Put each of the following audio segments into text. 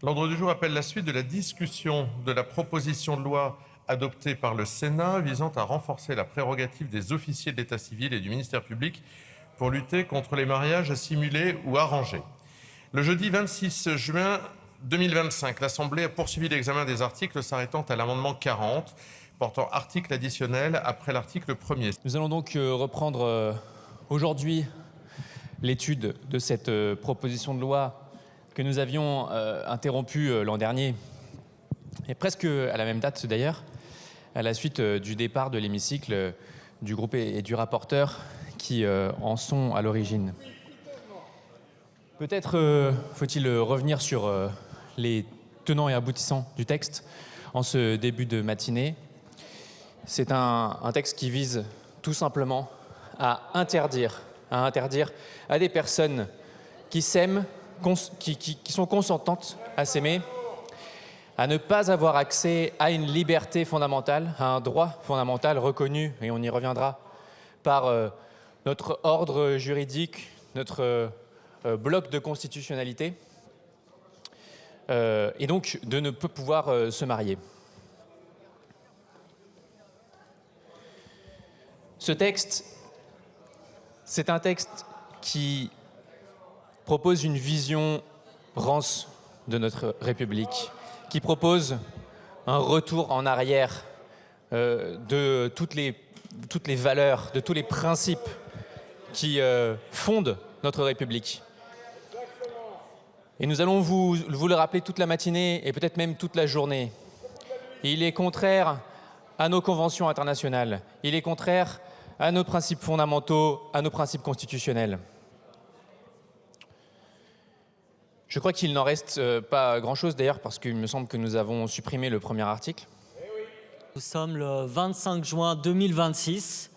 L'ordre du jour appelle la suite de la discussion de la proposition de loi adoptée par le Sénat visant à renforcer la prérogative des officiers de l'état civil et du ministère public pour lutter contre les mariages simulés ou arrangés. Le jeudi 26 juin 2025, l'Assemblée a poursuivi l'examen des articles s'arrêtant à l'amendement 40, portant article additionnel après l'article 1er. Nous allons donc reprendre aujourd'hui l'étude de cette proposition de loi que nous avions interrompue l'an dernier, et presque à la même date d'ailleurs, à la suite du départ de l'hémicycle du groupe et du rapporteur qui en sont à l'origine. Peut-être faut-il revenir sur les tenants et aboutissants du texte en ce début de matinée. C'est un texte qui vise tout simplement à interdire à des personnes qui s'aiment, qui sont consentantes à s'aimer, à ne pas avoir accès à une liberté fondamentale, à un droit fondamental reconnu, et on y reviendra, par notre ordre juridique, notre bloc de constitutionnalité, et donc de ne pas pouvoir se marier. Ce texte, c'est un texte qui propose une vision rance de notre République, qui propose un retour en arrière de toutes les valeurs, de tous les principes qui fondent notre République. Et nous allons vous le rappeler toute la matinée et peut-être même toute la journée. Il est contraire à nos conventions internationales, il est contraire à nos principes fondamentaux, à nos principes constitutionnels. Je crois qu'il n'en reste pas grand-chose d'ailleurs, parce qu'il me semble que nous avons supprimé le premier article. Nous sommes le 25 juin 2026.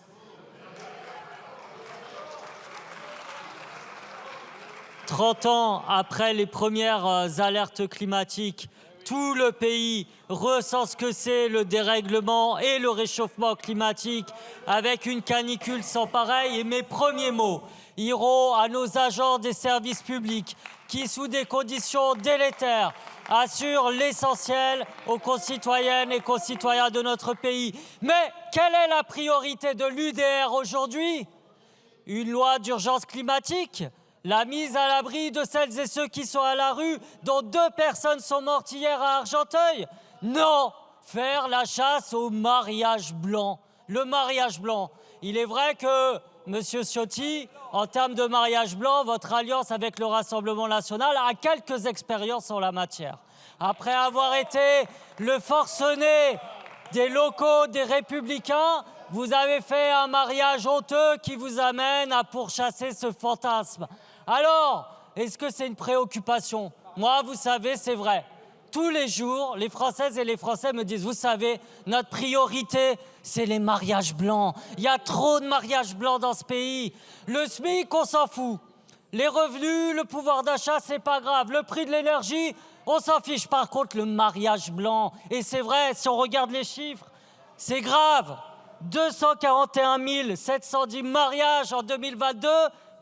« 30 ans après les premières alertes climatiques, tout le pays ressent ce que c'est le dérèglement et le réchauffement climatique avec une canicule sans pareil. Et mes premiers mots iront à nos agents des services publics qui, sous des conditions délétères, assurent l'essentiel aux concitoyennes et concitoyens de notre pays. Mais quelle est la priorité de l'UDR aujourd'hui? Une loi d'urgence climatique? La mise à l'abri de celles et ceux qui sont à la rue, dont 2 personnes sont mortes hier à Argenteuil? Non, faire la chasse au mariage blanc. Le mariage blanc. Il est vrai que, Monsieur Ciotti, en termes de mariage blanc, votre alliance avec le Rassemblement national a quelques expériences en la matière. Après avoir été le forcené des locaux des Républicains, vous avez fait un mariage honteux qui vous amène à pourchasser ce fantasme. Alors, est-ce que c'est une préoccupation? Moi, vous savez, c'est vrai. Tous les jours, les Françaises et les Français me disent, vous savez, notre priorité, c'est les mariages blancs. Il y a trop de mariages blancs dans ce pays. Le SMIC, on s'en fout. Les revenus, le pouvoir d'achat, c'est pas grave. Le prix de l'énergie, on s'en fiche. Par contre, le mariage blanc, et c'est vrai, si on regarde les chiffres, c'est grave. 241 710 mariages en 2022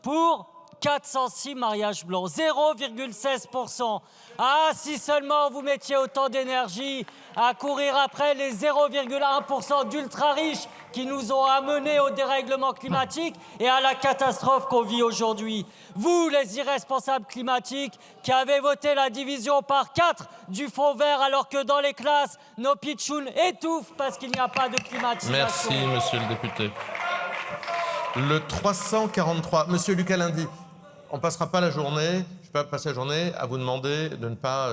pour 406 mariages blancs, 0,16%. Ah, si seulement vous mettiez autant d'énergie à courir après les 0,1% d'ultra-riches qui nous ont amenés au dérèglement climatique et à la catastrophe qu'on vit aujourd'hui. Vous, les irresponsables climatiques, qui avez voté la division par 4 du fonds vert alors que dans les classes, nos pitchouns étouffent parce qu'il n'y a pas de climatisation. Merci, monsieur le député. Le 343, monsieur Lucas Lyndy. On ne passera pas la journée, je ne vais pas passer la journée à vous demander de ne pas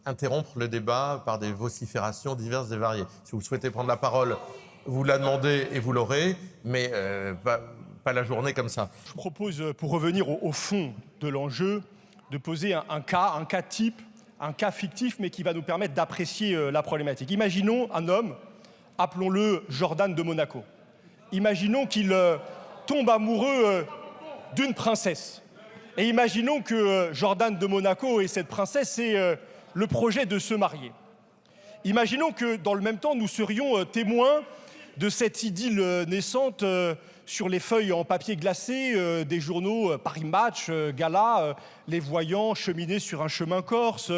interrompre le débat par des vociférations diverses et variées. Si vous souhaitez prendre la parole, vous la demandez et vous l'aurez, mais pas la journée comme ça. Je propose, pour revenir au fond de l'enjeu, de poser un cas type, un cas fictif, mais qui va nous permettre d'apprécier la problématique. Imaginons un homme, appelons-le Jordan de Monaco. Imaginons qu'il tombe amoureux d'une princesse. Et imaginons que Jordan de Monaco et cette princesse aient le projet de se marier. Imaginons que, dans le même temps, nous serions témoins de cette idylle naissante sur les feuilles en papier glacé des journaux Paris Match, Gala, les voyant cheminer sur un chemin corse,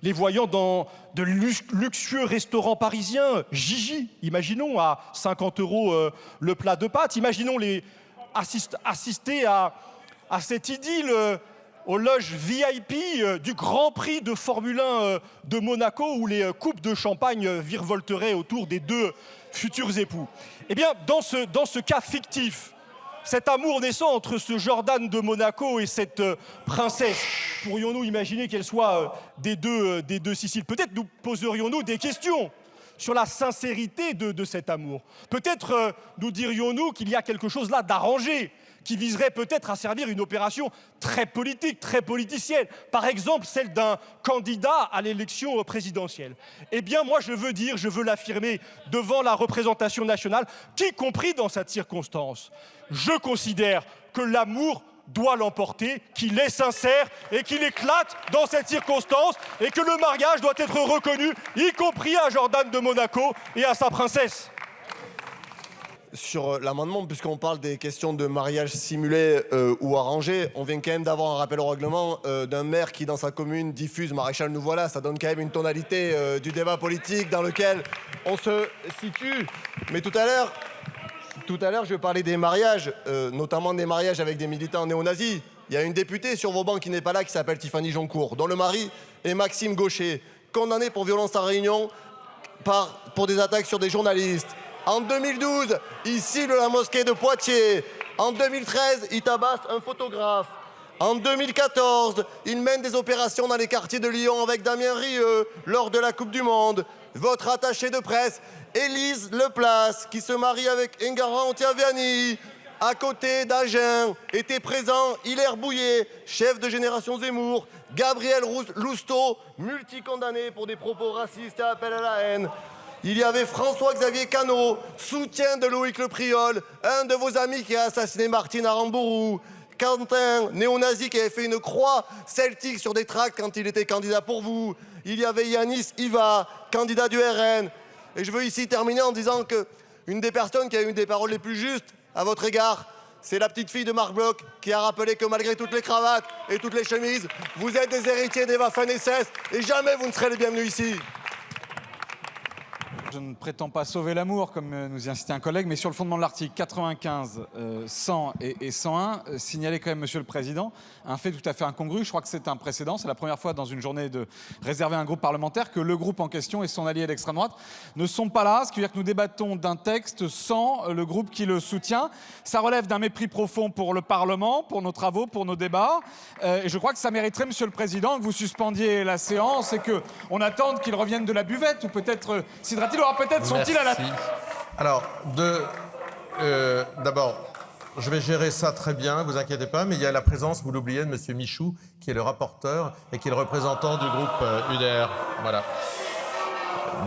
les voyant dans de luxueux restaurants parisiens, Gigi, imaginons, à 50 € le plat de pâtes. Imaginons assister à cette idylle aux loges VIP du Grand Prix de Formule 1 de Monaco, où les coupes de champagne virevolteraient autour des deux futurs époux. Eh bien, dans ce cas fictif, cet amour naissant entre ce Jordan de Monaco et cette princesse, pourrions-nous imaginer qu'elle soit des deux Siciles? Peut-être nous poserions-nous des questions sur la sincérité de cet amour. Peut-être nous dirions-nous qu'il y a quelque chose là d'arrangé, qui viserait peut-être à servir une opération très politique, très politicienne, par exemple celle d'un candidat à l'élection présidentielle. Eh bien, moi, je veux l'affirmer devant la représentation nationale, qu'y compris dans cette circonstance, je considère que l'amour doit l'emporter, qu'il est sincère et qu'il éclate dans cette circonstance, et que le mariage doit être reconnu, y compris à Jordan de Monaco et à sa princesse. Sur l'amendement, puisqu'on parle des questions de mariage simulé ou arrangé, on vient quand même d'avoir un rappel au règlement d'un maire qui, dans sa commune, diffuse Maréchal nous voilà. Ça donne quand même une tonalité du débat politique dans lequel on se situe. Mais tout à l'heure, je parlais des mariages, notamment des mariages avec des militants néo-nazis. Il y a une députée sur vos bancs qui n'est pas là, qui s'appelle Tiffany Joncourt, dont le mari est Maxime Gaucher, condamné pour violence en réunion pour des attaques sur des journalistes. En 2012, il cible la mosquée de Poitiers. En 2013, il tabasse un photographe. En 2014, il mène des opérations dans les quartiers de Lyon avec Damien Rieu lors de la Coupe du Monde. Votre attachée de presse, Élise Leplace, qui se marie avec Enguerrand Ottaviani, à côté d'Agen, était présent Hilaire Bouillet, chef de Génération Zemmour, Gabriel Lousteau, multicondamné pour des propos racistes et appel à la haine. Il y avait François-Xavier Cano, soutien de Loïc Le Priol, un de vos amis qui a assassiné Martine Aramburu. Quentin, néo-nazi, qui avait fait une croix celtique sur des tracts quand il était candidat pour vous. Il y avait Yanis Iva, candidat du RN. Et je veux ici terminer en disant qu'une des personnes qui a eu des paroles les plus justes à votre égard, c'est la petite fille de Marc Bloch, qui a rappelé que malgré toutes les cravates et toutes les chemises, vous êtes des héritiers des Waffen-SS et jamais vous ne serez les bienvenus ici. Je ne prétends pas sauver l'amour, comme nous y incitait un collègue, mais sur le fondement de l'article 95, 100 et 101, signaler quand même, Monsieur le Président, un fait tout à fait incongru. Je crois que c'est un précédent. C'est la première fois dans une journée réservée à un groupe parlementaire que le groupe en question et son allié d'extrême droite ne sont pas là. Ce qui veut dire que nous débattons d'un texte sans le groupe qui le soutient. Ça relève d'un mépris profond pour le Parlement, pour nos travaux, pour nos débats. Et je crois que ça mériterait, Monsieur le Président, que vous suspendiez la séance et qu'on attende qu'il revienne de la buvette, ou peut-être Sidratil aura peut-être son il à la... Alors, d'abord, je vais gérer ça très bien, vous inquiétez pas, mais il y a la présence, vous l'oubliez, de Monsieur Michou, qui est le rapporteur et qui est le représentant du groupe UDR. Voilà.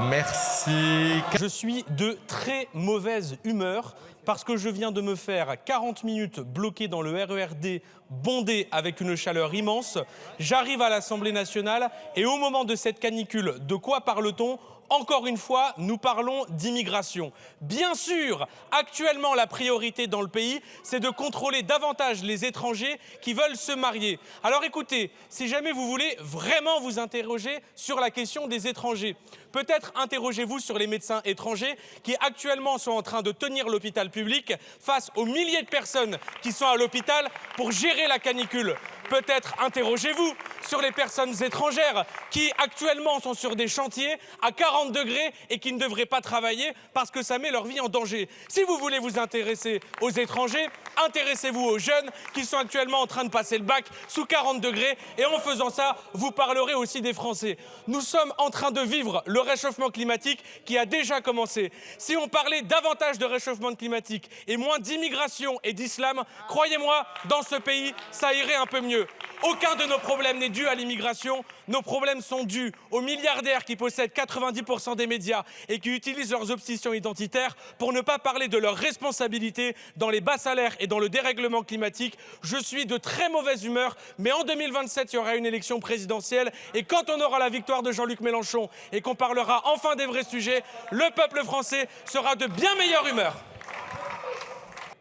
Merci. Je suis de très mauvaise humeur parce que je viens de me faire 40 minutes bloqué dans le RERD, bondé avec une chaleur immense. J'arrive à l'Assemblée nationale et au moment de cette canicule, de quoi parle-t-on ? Encore une fois, nous parlons d'immigration. Bien sûr, actuellement, la priorité dans le pays, c'est de contrôler davantage les étrangers qui veulent se marier. Alors écoutez, si jamais vous voulez vraiment vous interroger sur la question des étrangers, peut-être interrogez-vous sur les médecins étrangers qui actuellement sont en train de tenir l'hôpital public face aux milliers de personnes qui sont à l'hôpital pour gérer la canicule. Peut-être interrogez-vous sur les personnes étrangères qui actuellement sont sur des chantiers à 40 degrés et qui ne devraient pas travailler parce que ça met leur vie en danger. Si vous voulez vous intéresser aux étrangers, intéressez-vous aux jeunes qui sont actuellement en train de passer le bac sous 40 degrés et en faisant ça, vous parlerez aussi des Français. Nous sommes en train de vivre le réchauffement climatique qui a déjà commencé. Si on parlait davantage de réchauffement climatique et moins d'immigration et d'islam, croyez-moi, dans ce pays, ça irait un peu mieux. messieurs, aucun de nos problèmes n'est dû à l'immigration. Nos problèmes sont dus aux milliardaires qui possèdent 90% des médias et qui utilisent leurs obsessions identitaires pour ne pas parler de leurs responsabilités dans les bas salaires et dans le dérèglement climatique. Je suis de très mauvaise humeur, mais en 2027, il y aura une élection présidentielle. Et quand on aura la victoire de Jean-Luc Mélenchon et qu'on parlera enfin des vrais sujets, le peuple français sera de bien meilleure humeur.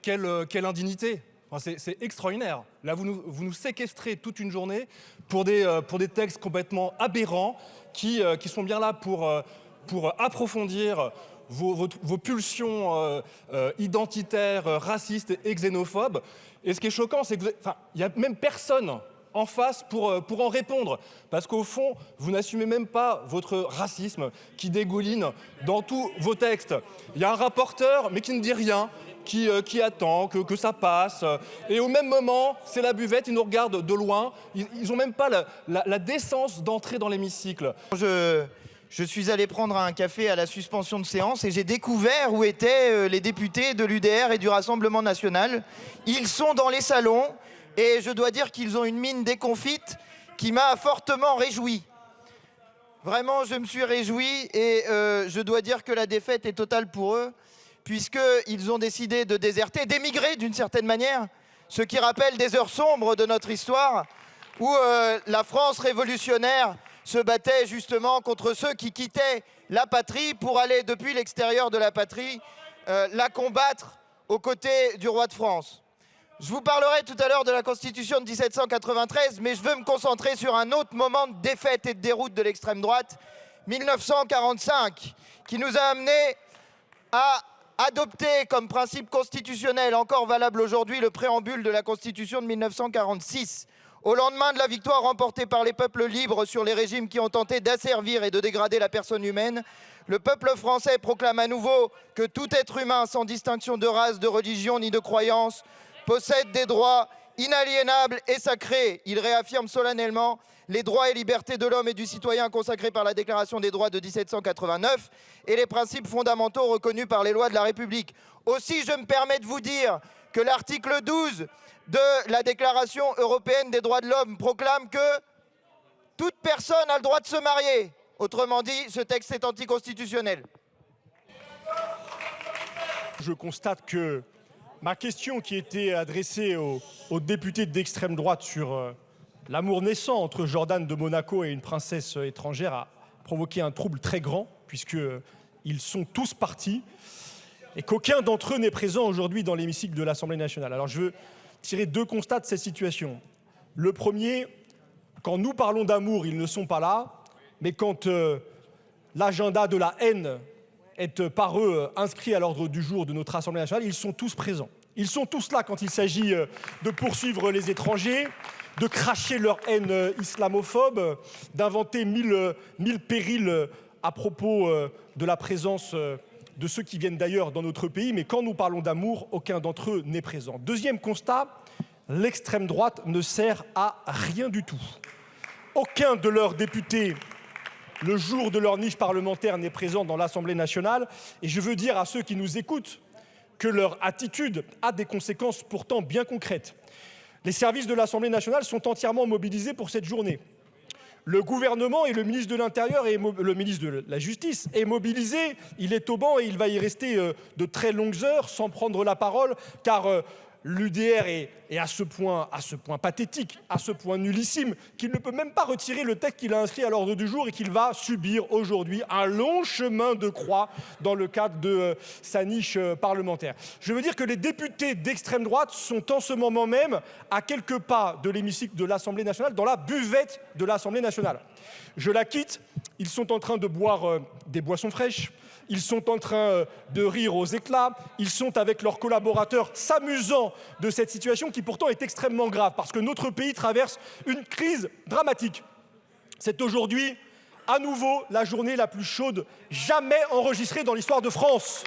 Quelle indignité! Enfin, c'est extraordinaire. Là, vous nous séquestrez toute une journée pour des textes complètement aberrants qui sont bien là pour approfondir vos pulsions identitaires, racistes et xénophobes. Et ce qui est choquant, c'est qu'il n'y a même personne en face pour en répondre. Parce qu'au fond, vous n'assumez même pas votre racisme qui dégouline dans tous vos textes. Il y a un rapporteur, mais qui ne dit rien, qui attend que ça passe. Et au même moment, c'est la buvette, ils nous regardent de loin. Ils n'ont même pas la décence d'entrer dans l'hémicycle. Je suis allé prendre un café à la suspension de séance et j'ai découvert où étaient les députés de l'UDR et du Rassemblement national. Ils sont dans les salons et je dois dire qu'ils ont une mine déconfite qui m'a fortement réjoui. Vraiment, je me suis réjoui et je dois dire que la défaite est totale pour eux, puisqu'ils ont décidé de déserter, d'émigrer d'une certaine manière, ce qui rappelle des heures sombres de notre histoire, où la France révolutionnaire se battait justement contre ceux qui quittaient la patrie pour aller depuis l'extérieur de la patrie la combattre aux côtés du roi de France. Je vous parlerai tout à l'heure de la Constitution de 1793, mais je veux me concentrer sur un autre moment de défaite et de déroute de l'extrême droite, 1945, qui nous a amenés à adopter comme principe constitutionnel encore valable aujourd'hui le préambule de la Constitution de 1946. Au lendemain de la victoire remportée par les peuples libres sur les régimes qui ont tenté d'asservir et de dégrader la personne humaine, le peuple français proclame à nouveau que tout être humain, sans distinction de race, de religion ni de croyance, possède des droits inaliénables et sacrés. Il réaffirme solennellement les droits et libertés de l'homme et du citoyen consacrés par la Déclaration des droits de 1789 et les principes fondamentaux reconnus par les lois de la République. Aussi, je me permets de vous dire que l'article 12 de la Déclaration européenne des droits de l'homme proclame que toute personne a le droit de se marier. Autrement dit, ce texte est anticonstitutionnel. Je constate que ma question qui était adressée aux députés d'extrême droite sur l'amour naissant entre Jordan de Monaco et une princesse étrangère a provoqué un trouble très grand, puisqu'ils sont tous partis, et qu'aucun d'entre eux n'est présent aujourd'hui dans l'hémicycle de l'Assemblée nationale. Alors je veux tirer deux constats de cette situation. Le premier, quand nous parlons d'amour, ils ne sont pas là, mais quand l'agenda de la haine est par eux inscrit à l'ordre du jour de notre Assemblée nationale, ils sont tous présents. Ils sont tous là quand il s'agit de poursuivre les étrangers, de cracher leur haine islamophobe, d'inventer mille périls à propos de la présence de ceux qui viennent d'ailleurs dans notre pays. Mais quand nous parlons d'amour, aucun d'entre eux n'est présent. Deuxième constat, l'extrême droite ne sert à rien du tout. Aucun de leurs députés, le jour de leur niche parlementaire, n'est présent dans l'Assemblée nationale. Et je veux dire à ceux qui nous écoutent que leur attitude a des conséquences pourtant bien concrètes. Les services de l'Assemblée nationale sont entièrement mobilisés pour cette journée. Le gouvernement et le ministre de l'Intérieur et le ministre de la Justice est mobilisé. Il est au banc et il va y rester de très longues heures sans prendre la parole, car l'UDR est à ce point pathétique, à ce point nullissime, qu'il ne peut même pas retirer le texte qu'il a inscrit à l'ordre du jour et qu'il va subir aujourd'hui un long chemin de croix dans le cadre de sa niche parlementaire. Je veux dire que les députés d'extrême droite sont en ce moment même à quelques pas de l'hémicycle de l'Assemblée nationale, dans la buvette de l'Assemblée nationale. Je la quitte, ils sont en train de boire des boissons fraîches, ils sont en train de rire aux éclats, ils sont avec leurs collaborateurs s'amusant de cette situation qui pourtant est extrêmement grave parce que notre pays traverse une crise dramatique. C'est aujourd'hui à nouveau la journée la plus chaude jamais enregistrée dans l'histoire de France.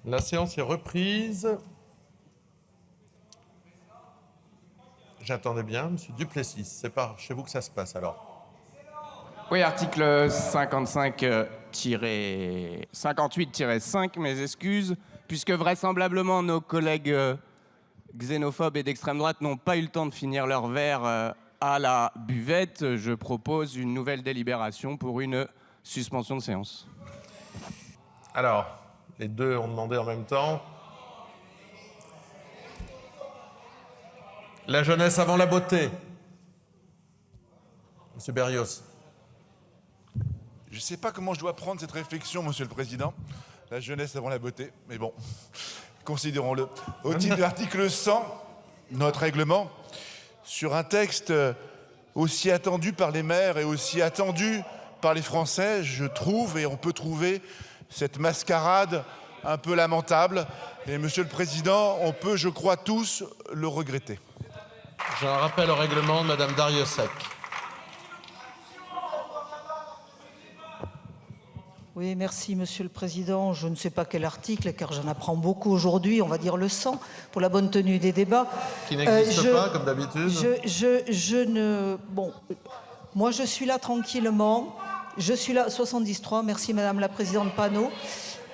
La séance est reprise. J'attendais bien, Monsieur Duplessis. C'est par chez vous que ça se passe alors. Oui, article 58-5, mes excuses, puisque vraisemblablement nos collègues xénophobes et d'extrême droite n'ont pas eu le temps de finir leur verre à la buvette, je propose une nouvelle délibération pour une suspension de séance. Alors, les deux ont demandé en même temps. La jeunesse avant la beauté. Monsieur Berrios. Je ne sais pas comment je dois prendre cette réflexion, Monsieur le Président. La jeunesse avant la beauté, mais bon, considérons-le. Au titre de l'article 100, notre règlement, sur un texte aussi attendu par les maires et aussi attendu par les Français, je trouve, et on peut trouver, cette mascarade un peu lamentable. Et Monsieur le Président, on peut, je crois, tous le regretter. J'ai un rappel au règlement de Madame Darrieussecq. Oui, merci Monsieur le Président. Je ne sais pas quel article, car j'en apprends beaucoup aujourd'hui, on va dire le 100, pour la bonne tenue des débats. Qui n'existe pas, comme d'habitude. Bon, moi je suis là tranquillement. Je suis là, 73, merci Madame la Présidente Panot.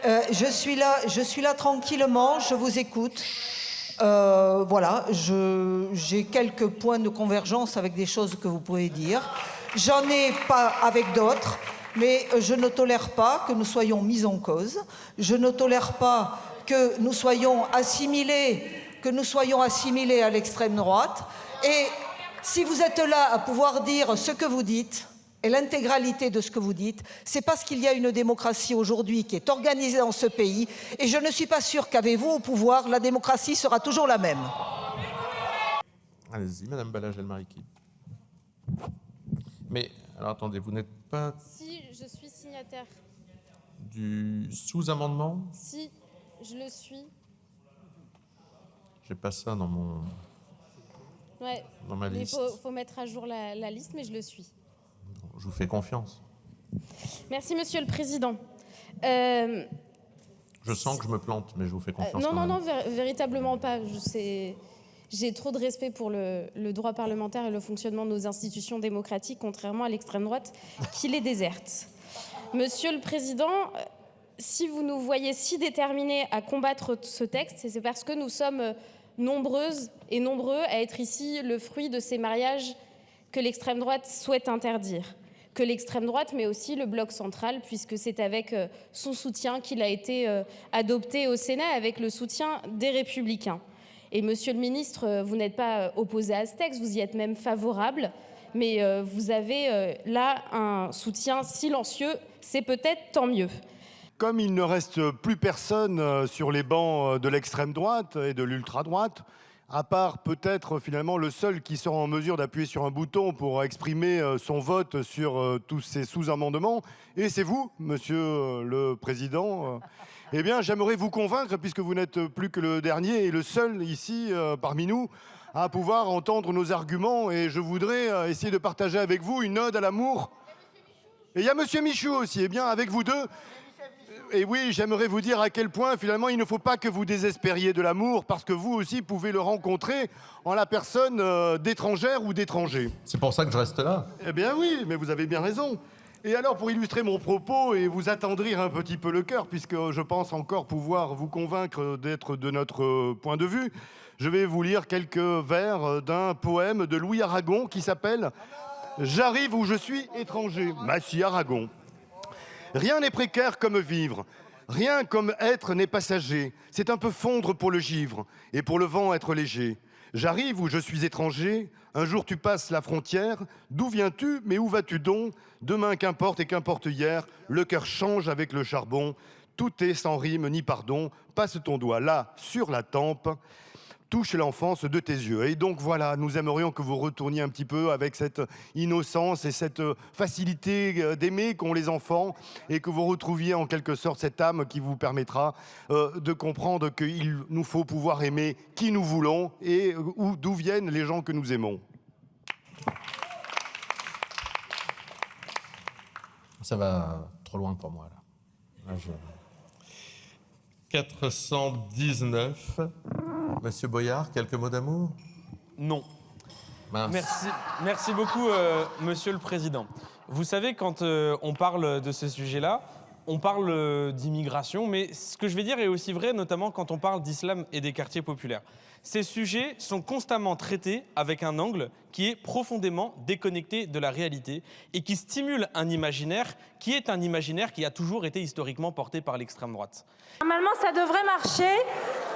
Je suis là tranquillement, je vous écoute. Voilà, j'ai quelques points de convergence avec des choses que vous pouvez dire. J'en ai pas avec d'autres. Mais je ne tolère pas que nous soyons mis en cause. Je ne tolère pas que nous soyons assimilés à l'extrême droite. Et si vous êtes là à pouvoir dire ce que vous dites, et l'intégralité de ce que vous dites, c'est parce qu'il y a une démocratie aujourd'hui qui est organisée dans ce pays. Et je ne suis pas sûre qu'avec vous au pouvoir, la démocratie sera toujours la même. Allez-y, Madame Balage-Elmariki. Mais, alors attendez, vous n'êtes pas... Si, je suis signataire. Du sous-amendement? Si, je le suis. J'ai pas ça dans mon... Ouais, dans ma liste. Il faut mettre à jour la liste, mais je le suis. Je vous fais confiance. Merci, Monsieur le Président. Je sens que je me plante, mais je vous fais confiance. Non, véritablement pas. J'ai trop de respect pour le droit parlementaire et le fonctionnement de nos institutions démocratiques, contrairement à l'extrême droite qui les déserte. Monsieur le Président, si vous nous voyez si déterminés à combattre ce texte, c'est parce que nous sommes nombreuses et nombreux à être ici le fruit de ces mariages que l'extrême droite souhaite interdire. Que l'extrême droite, mais aussi le bloc central, puisque c'est avec son soutien qu'il a été adopté au Sénat, avec le soutien des Républicains. Et Monsieur le Ministre, vous n'êtes pas opposé à ce texte, vous y êtes même favorable, mais vous avez là un soutien silencieux, c'est peut-être tant mieux. Comme il ne reste plus personne sur les bancs de l'extrême droite et de l'ultra-droite, à part peut-être finalement le seul qui sera en mesure d'appuyer sur un bouton pour exprimer son vote sur tous ces sous-amendements, et c'est vous, Monsieur le Président. Eh bien, j'aimerais vous convaincre, puisque vous n'êtes plus que le dernier et le seul ici parmi nous à pouvoir entendre nos arguments, et je voudrais essayer de partager avec vous une ode à l'amour. Et il y a Monsieur Michou aussi, eh bien, avec vous deux. Et oui, j'aimerais vous dire à quel point, finalement, il ne faut pas que vous désespériez de l'amour, parce que vous aussi pouvez le rencontrer en la personne d'étrangère ou d'étranger. C'est pour ça que je reste là. Eh bien oui, mais vous avez bien raison. Et alors, pour illustrer mon propos et vous attendrir un petit peu le cœur, puisque je pense encore pouvoir vous convaincre d'être de notre point de vue, je vais vous lire quelques vers d'un poème de Louis Aragon qui s'appelle « J'arrive où je suis étranger ». Massy Aragon. Rien n'est précaire comme vivre, rien comme être n'est passager. C'est un peu fondre pour le givre, et pour le vent être léger. J'arrive où je suis étranger, un jour tu passes la frontière. D'où viens-tu, mais où vas-tu donc? Demain qu'importe et qu'importe hier, le cœur change avec le charbon. Tout est sans rime ni pardon, passe ton doigt là, sur la tempe. Touche l'enfance de tes yeux. Et donc voilà, nous aimerions que vous retourniez un petit peu avec cette innocence et cette facilité d'aimer qu'ont les enfants, et que vous retrouviez en quelque sorte cette âme qui vous permettra de comprendre qu'il nous faut pouvoir aimer qui nous voulons et d'où viennent les gens que nous aimons. Ça va trop loin pour moi, là. 419. Monsieur Boyard, quelques mots d'amour? Non. Mince. Merci beaucoup, Monsieur le Président. Vous savez, quand on parle de ce sujet-là, On parle d'immigration, mais ce que je vais dire est aussi vrai, notamment quand on parle d'islam et des quartiers populaires. Ces sujets sont constamment traités avec un angle qui est profondément déconnecté de la réalité et qui stimule un imaginaire qui est un imaginaire qui a toujours été historiquement porté par l'extrême droite. Normalement, ça devrait marcher.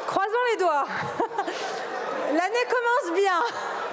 Croisons les doigts. L'année commence bien.